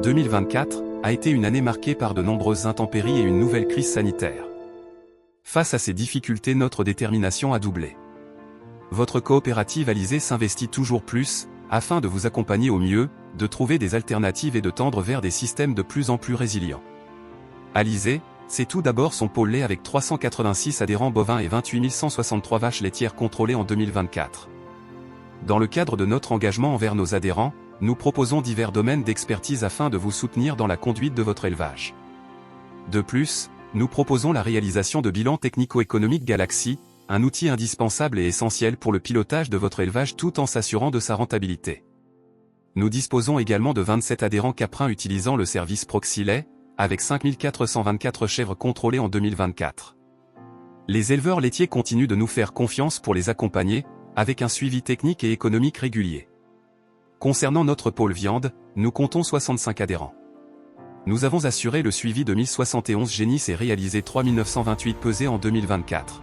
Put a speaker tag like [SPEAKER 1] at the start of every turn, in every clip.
[SPEAKER 1] 2024 a été une année marquée par de nombreuses intempéries et une nouvelle crise sanitaire. Face à ces difficultés, notre détermination a doublé. Votre coopérative Alizé s'investit toujours plus, afin de vous accompagner au mieux, de trouver des alternatives et de tendre vers des systèmes de plus en plus résilients. Alizé, c'est tout d'abord son pôle lait avec 386 adhérents bovins et 28 163 vaches laitières contrôlées en 2024. Dans le cadre de notre engagement envers nos adhérents, nous proposons divers domaines d'expertise afin de vous soutenir dans la conduite de votre élevage. De plus, nous proposons la réalisation de bilans technico-économiques Galaxy, un outil indispensable et essentiel pour le pilotage de votre élevage tout en s'assurant de sa rentabilité. Nous disposons également de 27 adhérents caprins utilisant le service Proxylait, avec 5424 chèvres contrôlées en 2024. Les éleveurs laitiers continuent de nous faire confiance pour les accompagner, avec un suivi technique et économique régulier. Concernant notre pôle viande, nous comptons 65 adhérents. Nous avons assuré le suivi de 1071 génisses et réalisé 3928 pesées en 2024.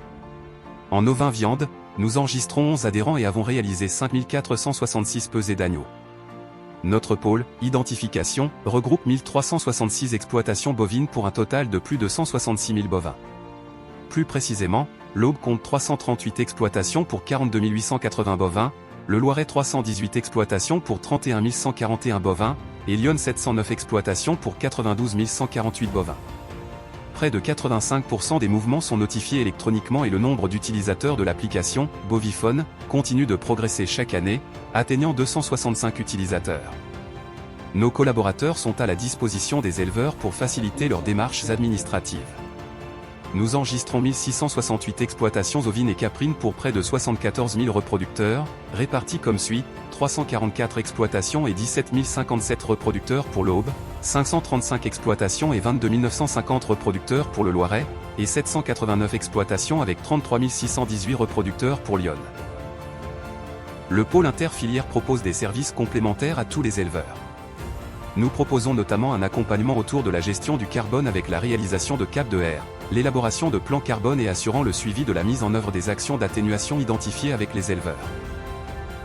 [SPEAKER 1] En ovins viande, nous enregistrons 11 adhérents et avons réalisé 5466 pesées d'agneaux. Notre pôle, identification, regroupe 1366 exploitations bovines pour un total de plus de 166 000 bovins. Plus précisément, l'Aube compte 338 exploitations pour 42 880 bovins, le Loiret 318 exploitations pour 31 141 bovins, et Lyon 709 exploitations pour 92 148 bovins. Près de 85% des mouvements sont notifiés électroniquement et le nombre d'utilisateurs de l'application Bovifone continue de progresser chaque année, atteignant 265 utilisateurs. Nos collaborateurs sont à la disposition des éleveurs pour faciliter leurs démarches administratives. Nous enregistrons 1668 exploitations ovines et caprines pour près de 74 000 reproducteurs, répartis comme suit, 344 exploitations et 17 057 reproducteurs pour l'Aube, 535 exploitations et 22 950 reproducteurs pour le Loiret, et 789 exploitations avec 33 618 reproducteurs pour Lyon. Le pôle interfilière propose des services complémentaires à tous les éleveurs. Nous proposons notamment un accompagnement autour de la gestion du carbone avec la réalisation de caps de R, l'élaboration de plans carbone et assurant le suivi de la mise en œuvre des actions d'atténuation identifiées avec les éleveurs.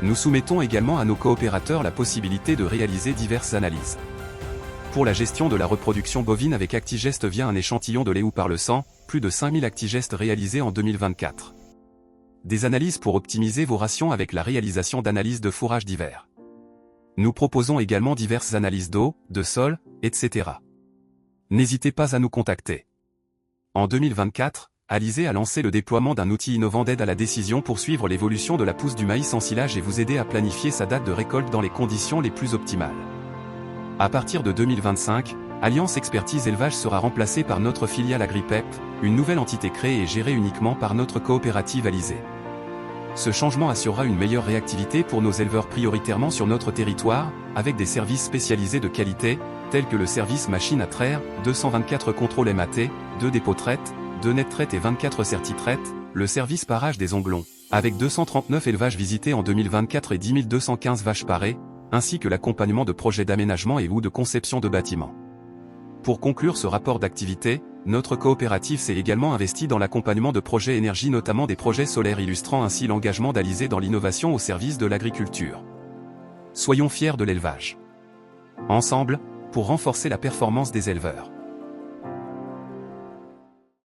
[SPEAKER 1] Nous soumettons également à nos coopérateurs la possibilité de réaliser diverses analyses. Pour la gestion de la reproduction bovine avec Actigest via un échantillon de lait ou par le sang, plus de 5000 Actigestes réalisés en 2024. Des analyses pour optimiser vos rations avec la réalisation d'analyses de fourrage divers. Nous proposons également diverses analyses d'eau, de sol, etc. N'hésitez pas à nous contacter. En 2024, Alizé a lancé le déploiement d'un outil innovant d'aide à la décision pour suivre l'évolution de la pousse du maïs en silage et vous aider à planifier sa date de récolte dans les conditions les plus optimales. À partir de 2025, Alliance Expertise Élevage sera remplacée par notre filiale Agripep, une nouvelle entité créée et gérée uniquement par notre coopérative Alizé. Ce changement assurera une meilleure réactivité pour nos éleveurs prioritairement sur notre territoire, avec des services spécialisés de qualité, tels que le service machine à traire, 224 contrôles MAT, 2 dépôts traite, 2 net traite et 24 certi-traite, le service parage des onglons, avec 239 élevages visités en 2024 et 10 215 vaches parées, ainsi que l'accompagnement de projets d'aménagement et ou de conception de bâtiments. Pour conclure ce rapport d'activité, notre coopérative s'est également investie dans l'accompagnement de projets énergie, notamment des projets solaires, illustrant ainsi l'engagement d'Alizé dans l'innovation au service de l'agriculture. Soyons fiers de l'élevage. Ensemble, pour renforcer la performance des éleveurs.